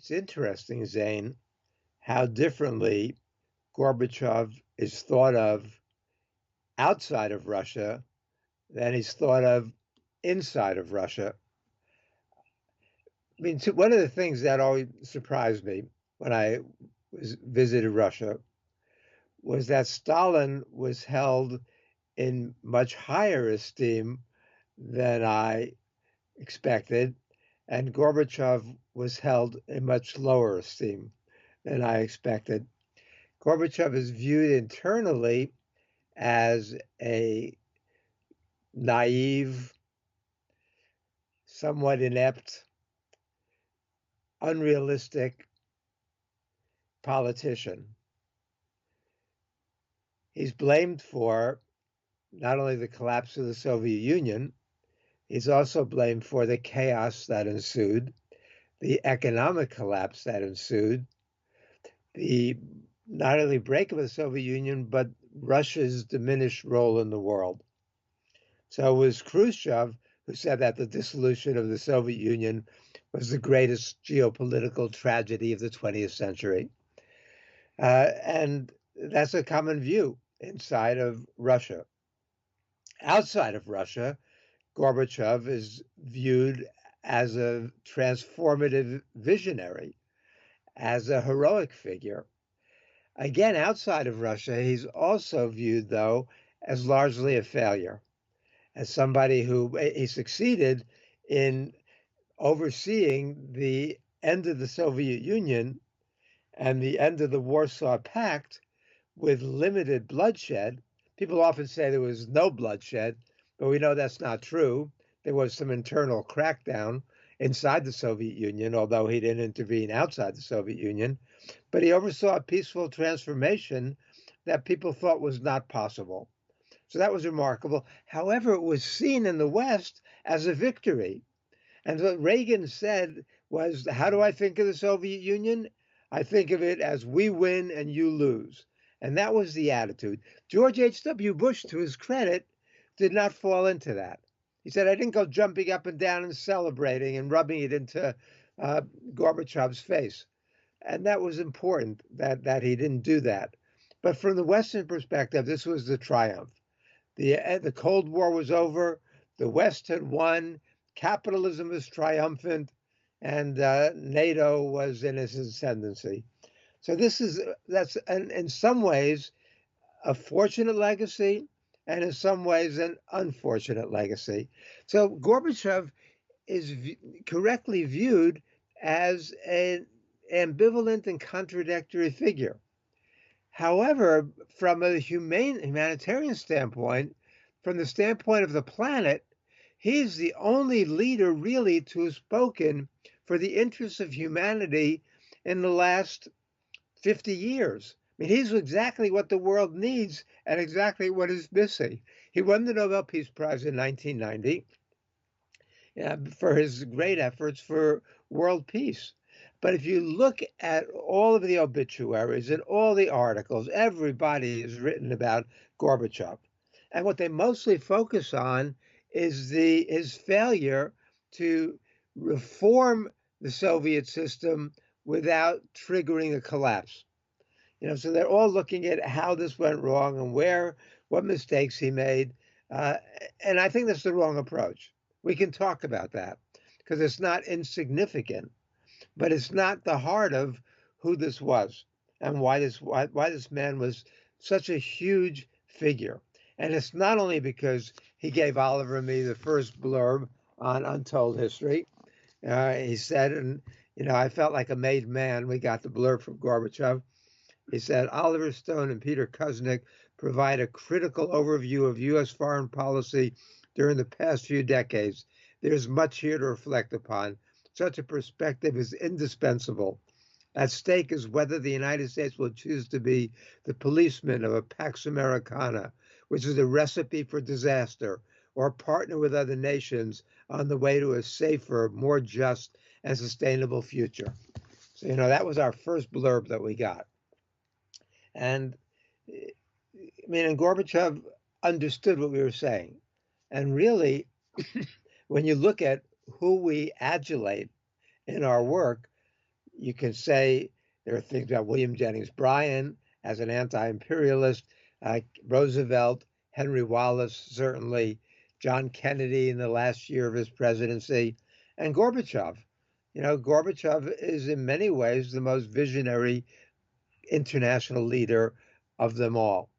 It's interesting, Zane, how differently Gorbachev is thought of outside of Russia than he's thought of inside of Russia. I mean, one of the things that always surprised me when I visited Russia was that Stalin was held in much higher esteem than I expected, and Gorbachev was held in much lower esteem than I expected. Gorbachev is viewed internally as a naive, somewhat inept, unrealistic politician. He's blamed for not only the collapse of the Soviet Union, he's also blamed for the chaos that ensued, the economic collapse that ensued, the not only breakup of the Soviet Union, but Russia's diminished role in the world. So it was Khrushchev who said that the dissolution of the Soviet Union was the greatest geopolitical tragedy of the 20th century. And that's a common view inside of Russia. Outside of Russia, Gorbachev is viewed as a transformative visionary, as a heroic figure. Again, outside of Russia, he's also viewed, though, as largely a failure, as somebody who he succeeded in overseeing the end of the Soviet Union and the end of the Warsaw Pact with limited bloodshed. People often say there was no bloodshed, but we know that's not true. There was some internal crackdown inside the Soviet Union, although he didn't intervene outside the Soviet Union. But he oversaw a peaceful transformation that people thought was not possible. So that was remarkable. However, it was seen in the West as a victory. And what Reagan said was, how do I think of the Soviet Union? I think of it as we win and you lose. And that was the attitude. George H.W. Bush, to his credit, did not fall into that. He said, I didn't go jumping up and down and celebrating and rubbing it into Gorbachev's face. And that was important that he didn't do that. But from the Western perspective, this was the triumph. The Cold War was over. The West had won. Capitalism was triumphant, and NATO was in its ascendancy. So that's in some ways a fortunate legacy, and in some ways an unfortunate legacy. So Gorbachev is correctly viewed as an ambivalent and contradictory figure. However, from a humanitarian standpoint, from the standpoint of the planet, he's the only leader really to have spoken for the interests of humanity in the last 50 years. I mean, he's exactly what the world needs and exactly what is missing. He won the Nobel Peace Prize in 1990 for his great efforts for world peace. But if you look at all of the obituaries and all the articles, everybody has written about Gorbachev. And what they mostly focus on is his failure to reform the Soviet system without triggering a collapse. So they're all looking at how this went wrong and what mistakes he made. And I think that's the wrong approach. We can talk about that because it's not insignificant, but it's not the heart of who this was and why this man was such a huge figure. And it's not only because he gave Oliver and me the first blurb on Untold History. He said, and I felt like a made man. We got the blurb from Gorbachev. He said, Oliver Stone and Peter Kuznick provide a critical overview of U.S. foreign policy during the past few decades. There's much here to reflect upon. Such a perspective is indispensable. At stake is whether the United States will choose to be the policeman of a Pax Americana, which is a recipe for disaster, or partner with other nations on the way to a safer, more just, and sustainable future. So, that was our first blurb that we got. And and Gorbachev understood what we were saying. And really, when you look at who we adulate in our work, You can say there are things about William Jennings Bryan as an anti-imperialist, Roosevelt, Henry Wallace, certainly, John Kennedy in the last year of his presidency, and Gorbachev. Gorbachev is in many ways the most visionary international leader of them all.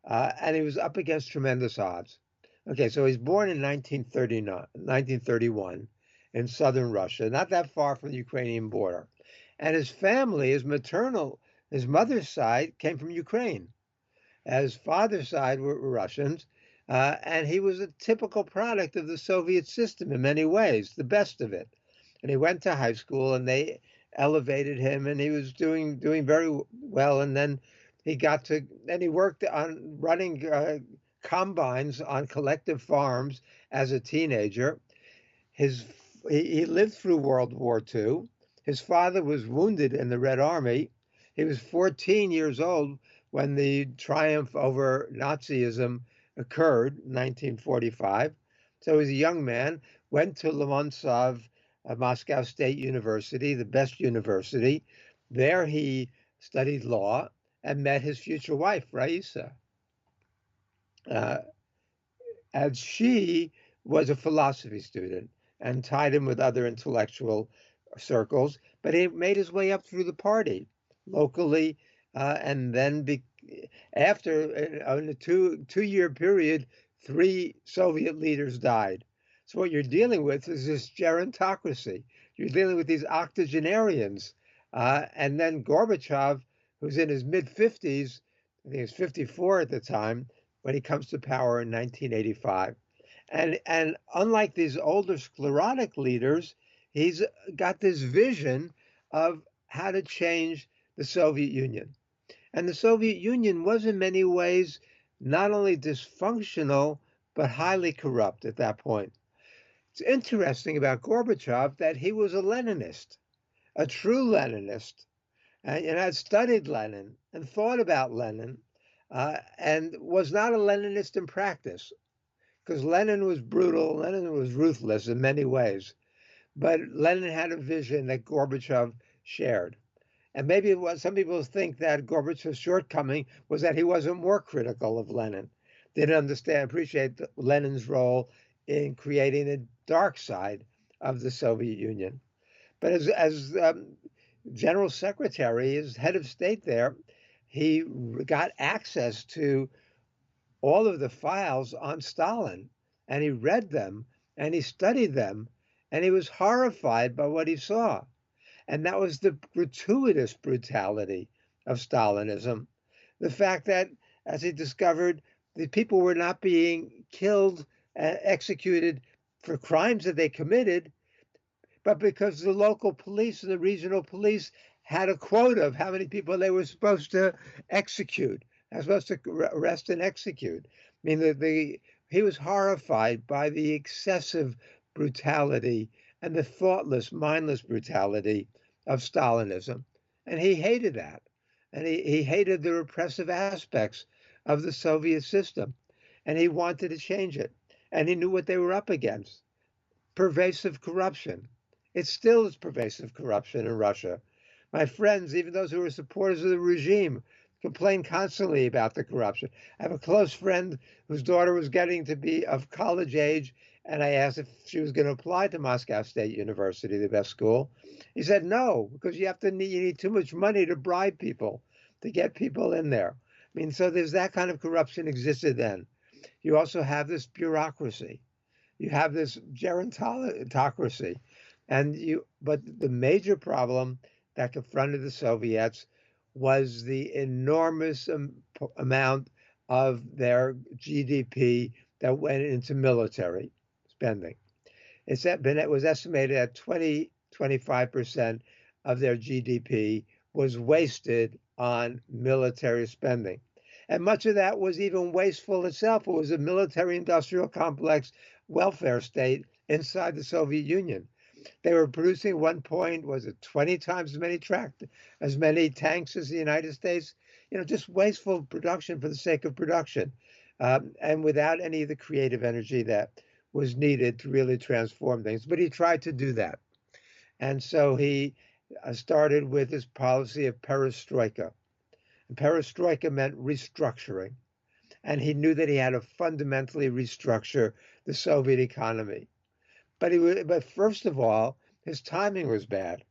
And he was up against tremendous odds. Okay, so he's born in 1931 in southern Russia, not that far from the Ukrainian border. And his family, his mother's side came from Ukraine. His father's side were Russians. And he was a typical product of the Soviet system in many ways, the best of it. And he went to high school and they elevated him and he was doing very well. And then he worked on running combines on collective farms as a teenager. He lived through World War II. His father was wounded in the Red Army. He was 14 years old when the triumph over Nazism occurred in 1945. So he was a young man, went to Lomonosov, Moscow State University, the best university. There he studied law and met his future wife, Raisa. And she was a philosophy student and tied him with other intellectual circles. But he made his way up through the party locally, and then after in a two-year period, 3 Soviet leaders died. So what you're dealing with is this gerontocracy. You're dealing with these octogenarians, and then Gorbachev, who's in his mid-50s, I think he was 54 at the time, when he comes to power in 1985. And unlike these older sclerotic leaders, he's got this vision of how to change the Soviet Union. And the Soviet Union was in many ways not only dysfunctional, but highly corrupt at that point. It's interesting about Gorbachev that he was a Leninist, a true Leninist, and had studied Lenin and thought about Lenin, and was not a Leninist in practice, because Lenin was brutal, Lenin was ruthless in many ways. But Lenin had a vision that Gorbachev shared. And maybe some people think that Gorbachev's shortcoming was that he wasn't more critical of Lenin, didn't appreciate Lenin's role in creating the dark side of the Soviet Union. But as General Secretary, as head of state there, he got access to all of the files on Stalin, and he read them, and he studied them, and he was horrified by what he saw. And that was the gratuitous brutality of Stalinism. The fact that, as he discovered, the people were not being killed and executed for crimes that they committed, but because the local police and the regional police had a quota of how many people they were supposed to execute. They were supposed to arrest and execute. I mean, he was horrified by the excessive brutality and the thoughtless, mindless brutality of Stalinism. And he hated that. And he hated the repressive aspects of the Soviet system. And he wanted to change it. And he knew what they were up against. Pervasive corruption. It still is pervasive corruption in Russia. My friends, even those who are supporters of the regime, complain constantly about the corruption. I have a close friend whose daughter was getting to be of college age, and I asked if she was going to apply to Moscow State University, the best school. He said no, because you need too much money to bribe people, to get people in there. I mean, so there's that kind of corruption existed then. You also have this bureaucracy. You have this gerontocracy. But the major problem that confronted the Soviets was the enormous amount of their GDP that went into military spending. It was estimated that 25% of their GDP was wasted on military spending. And much of that was even wasteful itself. It was a military industrial complex welfare state inside the Soviet Union. They were producing 20 times as many tanks as the United States. Just wasteful production for the sake of production, and without any of the creative energy that was needed to really transform things. But he tried to do that. And so he started with his policy of perestroika. And perestroika meant restructuring. And he knew that he had to fundamentally restructure the Soviet economy. But first of all, his timing was bad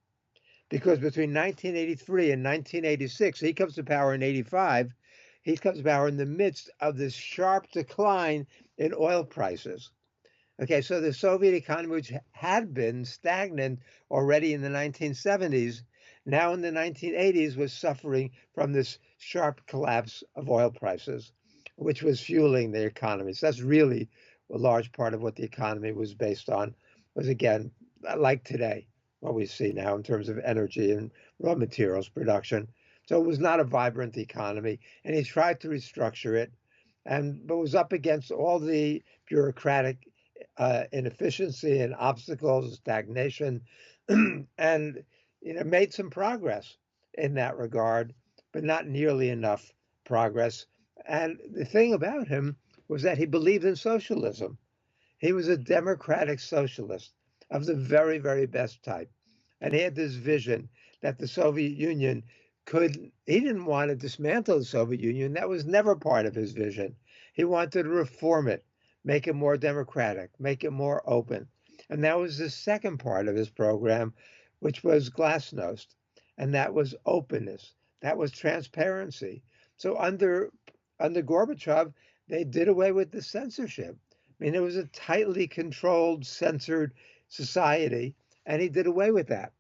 because between 1983 and 1986, he comes to power in 85. He comes to power in the midst of this sharp decline in oil prices. Okay, so the Soviet economy, which had been stagnant already in the 1970s, now in the 1980s was suffering from this sharp collapse of oil prices, which was fueling the economy. So that's really a large part of what the economy was based on, was again, like today, what we see now in terms of energy and raw materials production. So it was not a vibrant economy, and he tried to restructure it, but was up against all the bureaucratic inefficiency and obstacles and stagnation, and made some progress in that regard, but not nearly enough progress. And the thing about him was that he believed in socialism. He was a democratic socialist of the very, very best type. And he had this vision that the Soviet Union he didn't want to dismantle the Soviet Union. That was never part of his vision. He wanted to reform it, make it more democratic, make it more open. And that was the second part of his program, which was glasnost. And that was openness. That was transparency. So under Gorbachev, they did away with the censorship. I mean, it was a tightly controlled, censored society, and he did away with that.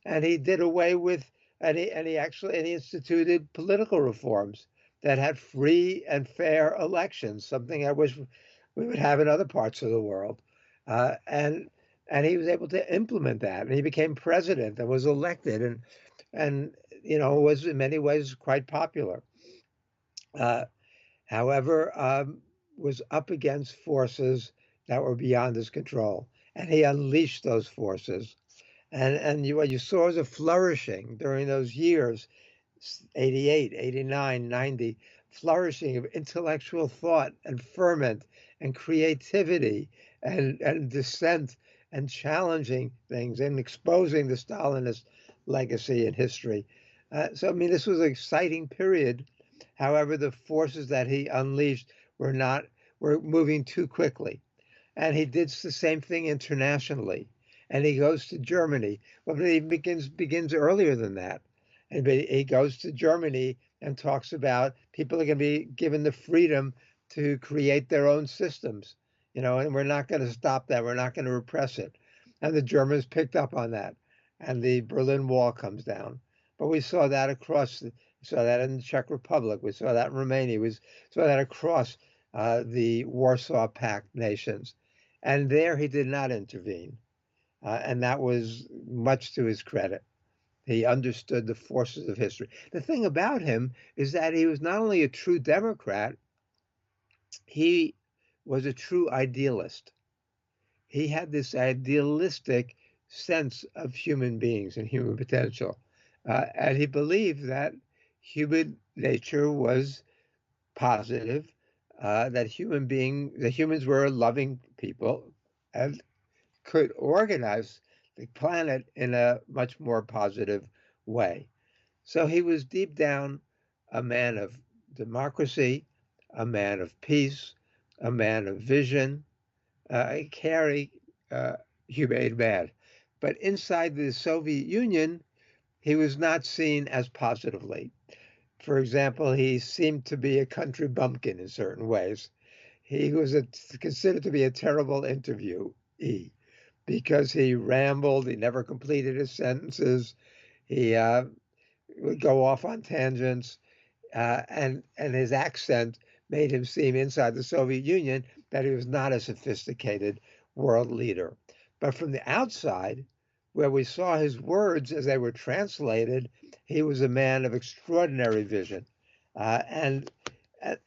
And he did away with, he instituted political reforms that had free and fair elections, something I wish we would have in other parts of the world. And he was able to implement that, and he became president and was elected, and was in many ways quite popular. Uh, However, was up against forces that were beyond his control, and he unleashed those forces. What you saw was a flourishing during those years, 88, 89, 90, flourishing of intellectual thought and ferment and creativity and dissent and challenging things and exposing the Stalinist legacy in history. So, I mean, this was an exciting period. However, the forces that he unleashed were moving too quickly. And he did the same thing internationally. And he goes to Germany. Well, he begins earlier than that. And he goes to Germany and talks about people are going to be given the freedom to create their own systems, and we're not going to stop that. We're not going to repress it. And the Germans picked up on that. And the Berlin Wall comes down. But we saw that we saw that in the Czech Republic. We saw that in Romania. We saw that across the Warsaw Pact nations. And there he did not intervene. And that was much to his credit. He understood the forces of history. The thing about him is that he was not only a true Democrat, he was a true idealist. He had this idealistic sense of human beings and human potential. And he believed that human nature was positive, that humans were loving people and could organize the planet in a much more positive way. So he was deep down a man of democracy, a man of peace, a man of vision, a caring, humane man. But inside the Soviet Union, he was not seen as positively. For example, he seemed to be a country bumpkin in certain ways. He was considered to be a terrible interviewee because he rambled, he never completed his sentences, he would go off on tangents, and his accent made him seem inside the Soviet Union that he was not a sophisticated world leader. But from the outside, where we saw his words as they were translated, he was a man of extraordinary vision, and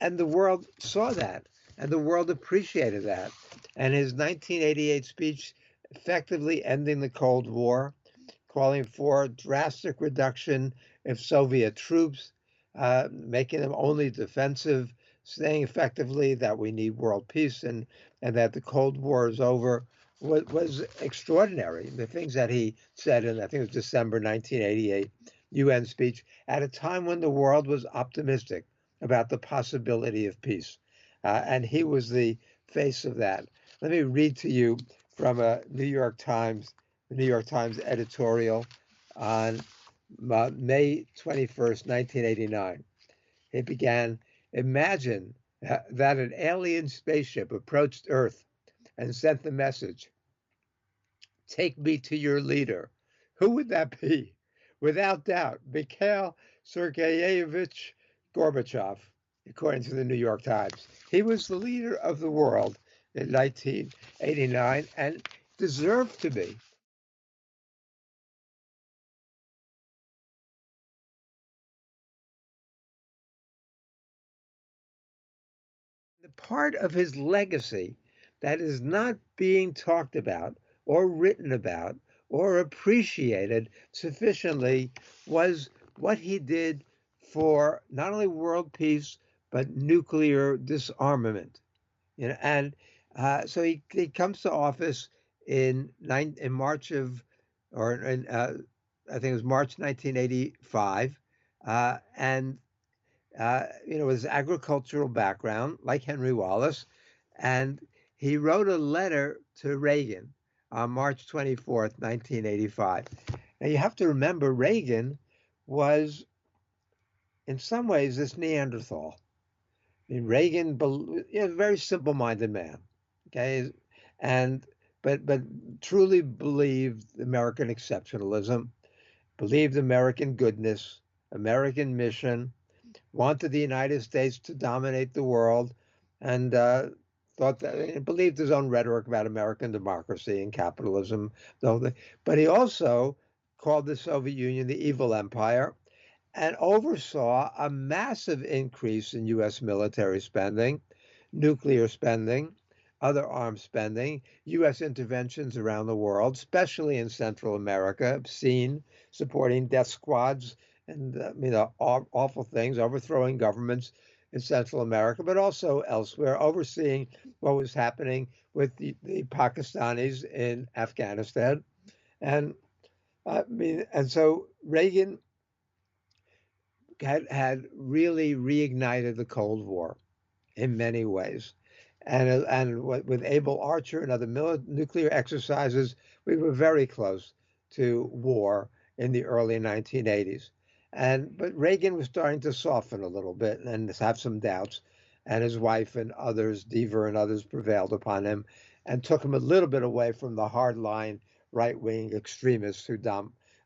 the world saw that, and the world appreciated that. And his 1988 speech, effectively ending the Cold War, calling for drastic reduction of Soviet troops, making them only defensive, saying effectively that we need world peace and that the Cold War is over, was extraordinary. The things that he said in, I think it was December 1988 UN speech, at a time when the world was optimistic about the possibility of peace. And he was the face of that. Let me read to you from a the New York Times editorial on May 21st, 1989. It began, imagine that an alien spaceship approached Earth and sent the message, take me to your leader. Who would that be? Without doubt, Mikhail Sergeyevich Gorbachev, according to the New York Times. He was the leader of the world in 1989 and deserved to be. The part of his legacy that is not being talked about or written about or appreciated sufficiently was what he did for not only world peace but nuclear disarmament. And so he comes to office in March of, or in, I think it was March 1985, and with his agricultural background, like Henry Wallace, and he wrote a letter to Reagan on March 24th, 1985. Now you have to remember, Reagan was, in some ways, this Neanderthal. I mean, Reagan, a very simple-minded man, okay, and but truly believed American exceptionalism, believed American goodness, American mission, wanted the United States to dominate the world, and thought that believed his own rhetoric about American democracy and capitalism. But he also called the Soviet Union the evil empire and oversaw a massive increase in U.S. military spending, nuclear spending, other arms spending, U.S. interventions around the world, especially in Central America, obscene, supporting death squads and awful things, overthrowing governments in Central America, but also elsewhere, overseeing what was happening with the Pakistanis in Afghanistan, and and so Reagan had really reignited the Cold War in many ways. And with Able Archer and other nuclear exercises, we were very close to war in the early 1980s. But Reagan was starting to soften a little bit and have some doubts. And his wife and others, Deaver and others, prevailed upon him and took him a little bit away from the hardline right-wing extremists who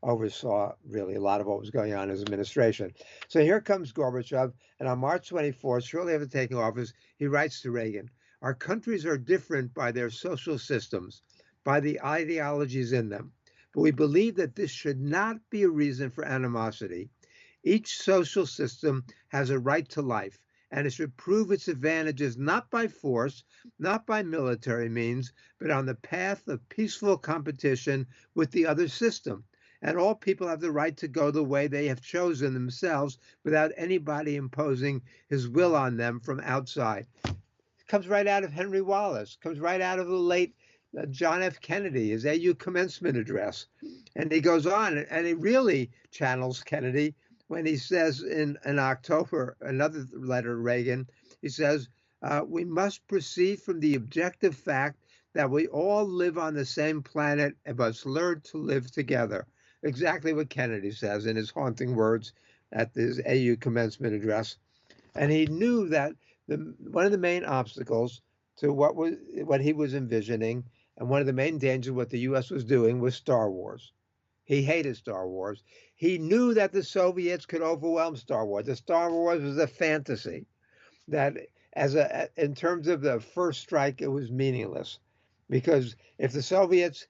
oversaw really a lot of what was going on in his administration. So here comes Gorbachev, and on March 24th, shortly after taking office, he writes to Reagan, our countries are different by their social systems, by the ideologies in them, but we believe that this should not be a reason for animosity. Each social system has a right to life, and it should prove its advantages not by force, not by military means, but on the path of peaceful competition with the other system. And all people have the right to go the way they have chosen themselves without anybody imposing his will on them from outside. It comes right out of Henry Wallace, comes right out of the late John F. Kennedy, his AU commencement address. And he goes on, and he really channels Kennedy when he says in October, another letter to Reagan, he says, we must proceed from the objective fact that we all live on the same planet and must learn to live together. Exactly what Kennedy says in his haunting words at his AU commencement address. And he knew that one of the main obstacles to what he was envisioning, and one of the main dangers of what the U.S. was doing, was Star Wars. He hated Star Wars. He knew that the Soviets could overwhelm Star Wars. The Star Wars was a fantasy that, in terms of the first strike, it was meaningless, because if the Soviets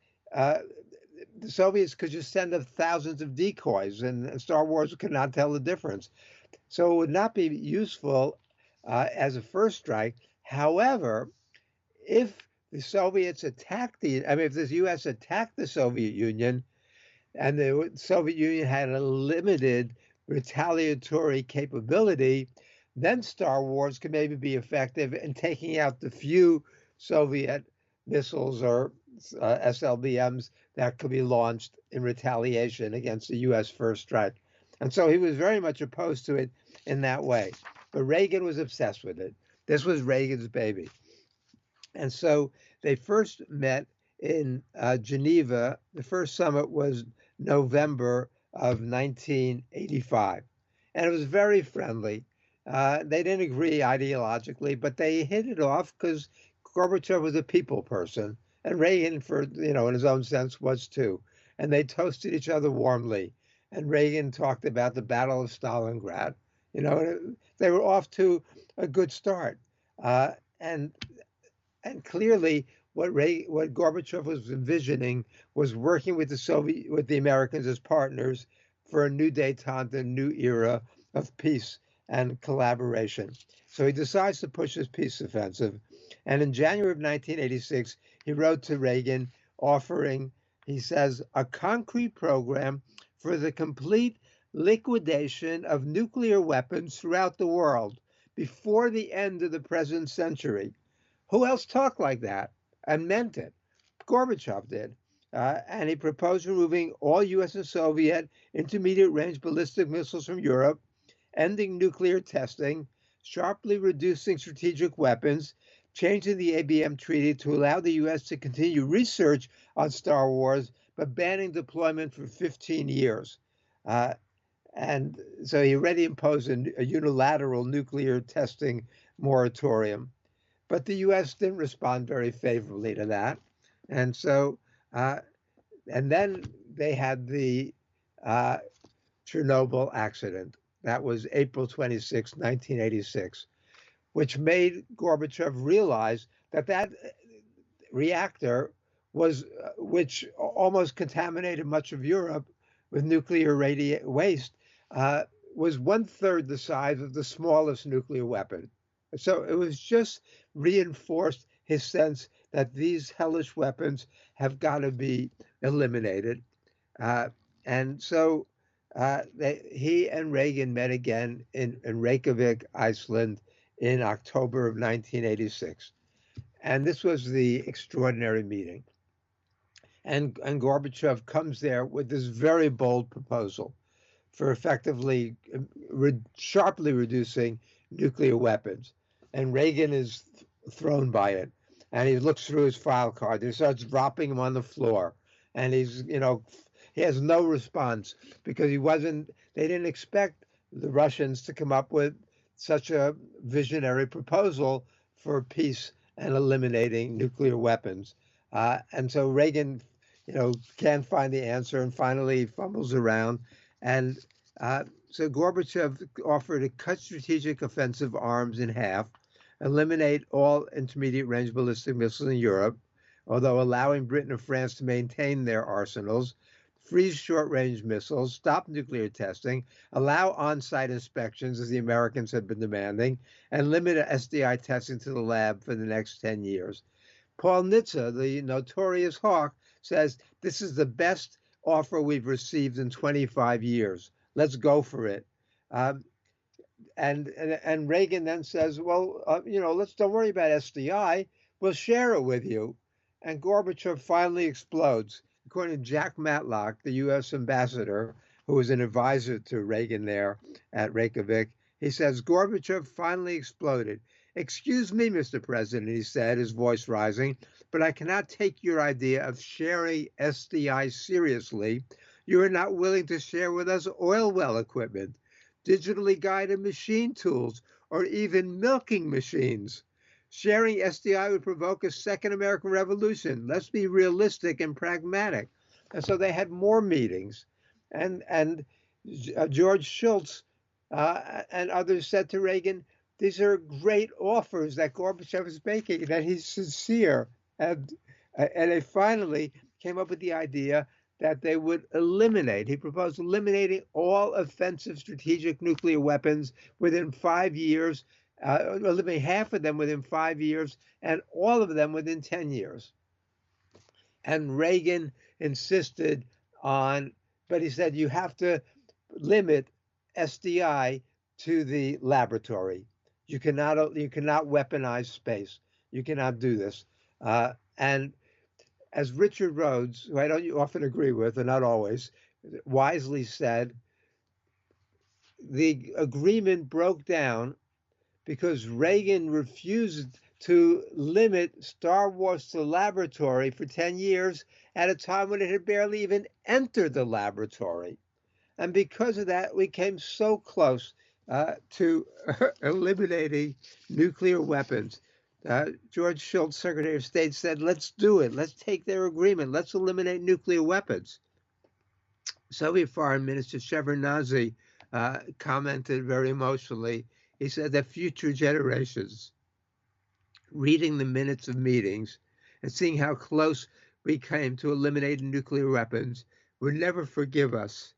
could just send up thousands of decoys, and Star Wars could not tell the difference. So it would not be useful as a first strike. However, if the Soviets if the U.S. attacked the Soviet Union, and the Soviet Union had a limited retaliatory capability, then Star Wars could maybe be effective in taking out the few Soviet missiles or SLBMs that could be launched in retaliation against the U.S. first strike. And so he was very much opposed to it in that way. But Reagan was obsessed with it. This was Reagan's baby. And so they first met in Geneva. The first summit was November of 1985. And it was very friendly. They didn't agree ideologically, but they hit it off because Gorbachev was a people person, and Reagan, in his own sense, was too. And they toasted each other warmly. And Reagan talked about the Battle of Stalingrad. They were off to a good start. And and clearly, what Gorbachev was envisioning was working with the Americans as partners for a new détente, a new era of peace and collaboration. So he decides to push his peace offensive. And in January of 1986, he wrote to Reagan offering, he says, a concrete program for the complete liquidation of nuclear weapons throughout the world before the end of the present century. Who else talked like that and meant it? Gorbachev did. And he proposed removing all US and Soviet intermediate range ballistic missiles from Europe, ending nuclear testing, sharply reducing strategic weapons, changing the ABM treaty to allow the US to continue research on Star Wars, but banning deployment for 15 years. And so he already imposed a unilateral nuclear testing moratorium. But the U.S. didn't respond very favorably to that. And so, and then they had the Chernobyl accident. That was April 26, 1986, which made Gorbachev realize that reactor which almost contaminated much of Europe with nuclear waste, was 1/3 the size of the smallest nuclear weapon. So it was just reinforced his sense that these hellish weapons have got to be eliminated. And so he and Reagan met again in Reykjavik, Iceland, in October of 1986. And this was the extraordinary meeting. And Gorbachev comes there with this very bold proposal for effectively sharply reducing nuclear weapons. And Reagan is thrown by it. And he looks through his file card. He starts dropping them on the floor. And he has no response because they didn't expect the Russians to come up with such a visionary proposal for peace and eliminating nuclear weapons. And so Reagan, can't find the answer and finally fumbles around. And so Gorbachev offered to cut strategic offensive arms in half, eliminate all intermediate range ballistic missiles in Europe, although allowing Britain and France to maintain their arsenals, freeze short-range missiles, stop nuclear testing, allow on-site inspections, as the Americans had been demanding, and limit SDI testing to the lab for the next 10 years. Paul Nitze, the notorious hawk, says, this is the best offer we've received in 25 years. Let's go for it. And Reagan then says, well, don't worry about SDI. We'll share it with you. And Gorbachev finally explodes. According to Jack Matlock, the U.S. ambassador, who was an advisor to Reagan there at Reykjavik, he says, Gorbachev finally exploded. Excuse me, Mr. President, he said, his voice rising, but I cannot take your idea of sharing SDI seriously. You are not willing to share with us oil well equipment, digitally guided machine tools, or even milking machines. Sharing SDI would provoke a second American Revolution. Let's be realistic and pragmatic. And so they had more meetings. And George Shultz and others said to Reagan, these are great offers that Gorbachev is making, that he's sincere. And they finally came up with the idea that they would he proposed eliminating all offensive strategic nuclear weapons within 5 years, eliminating half of them within 5 years, and all of them within 10 years. And Reagan insisted but he said, you have to limit SDI to the laboratory. You cannot weaponize space. You cannot do this. And as Richard Rhodes, who I don't often agree with, and not always, wisely said, the agreement broke down because Reagan refused to limit Star Wars to laboratory for 10 years at a time when it had barely even entered the laboratory. And because of that, we came so close to eliminating nuclear weapons. George Shultz, Secretary of State, said, let's do it. Let's take their agreement. Let's eliminate nuclear weapons. Soviet Foreign Minister Shevardnadze commented very emotionally. He said that future generations, reading the minutes of meetings and seeing how close we came to eliminating nuclear weapons, would never forgive us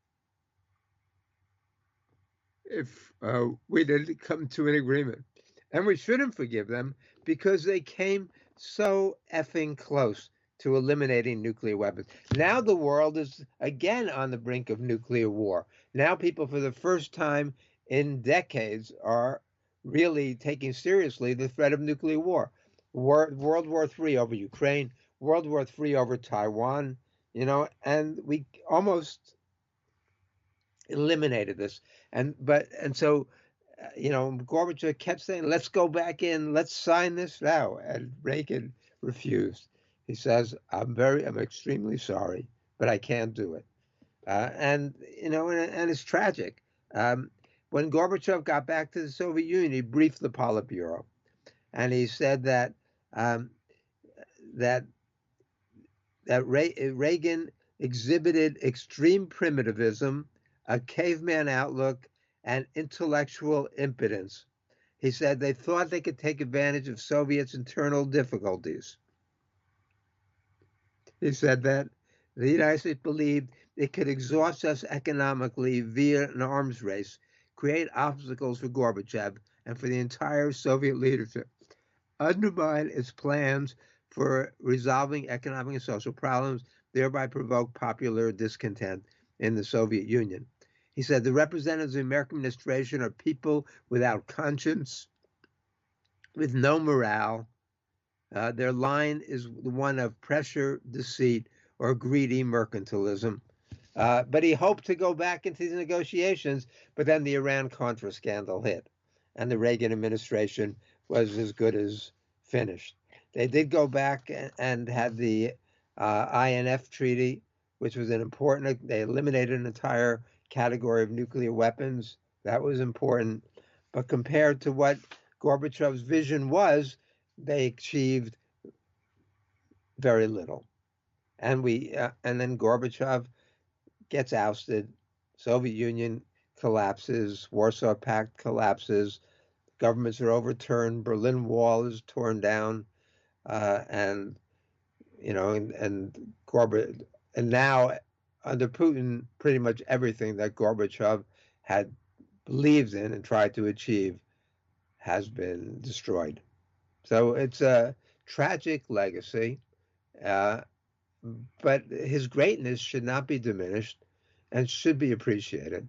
if we didn't come to an agreement. And we shouldn't forgive them because they came so effing close to eliminating nuclear weapons. Now the world is again on the brink of nuclear war. Now people, for the first time in decades, are really taking seriously the threat of nuclear war. World War III over Ukraine, World War III over Taiwan, and we almost eliminated this. And so Gorbachev kept saying, let's go back in, let's sign this now. And Reagan refused. He says, I'm extremely sorry, but I can't do it. And it's tragic. When Gorbachev got back to the Soviet Union, he briefed the Politburo, and he said that that Reagan exhibited extreme primitivism, a caveman outlook, and intellectual impotence. He said they thought they could take advantage of Soviets' internal difficulties. He said that the United States believed it could exhaust us economically via an arms race, create obstacles for Gorbachev and for the entire Soviet leadership, undermine its plans for resolving economic and social problems, thereby provoke popular discontent in the Soviet Union. He said the representatives of the American administration are people without conscience, with no morale. Their line is the one of pressure, deceit, or greedy mercantilism. But he hoped to go back into these negotiations, but then the Iran-Contra scandal hit, and the Reagan administration was as good as finished. They did go back and had the INF treaty, which was an important. They eliminated an entire category of nuclear weapons. That was important. But compared to what Gorbachev's vision was, they achieved very little. And then Gorbachev gets ousted. Soviet Union collapses. Warsaw Pact collapses. Governments are overturned. Berlin Wall is torn down, and Gorbachev, and now under Putin, pretty much everything that Gorbachev had believed in and tried to achieve has been destroyed. So it's a tragic legacy, but his greatness should not be diminished and should be appreciated.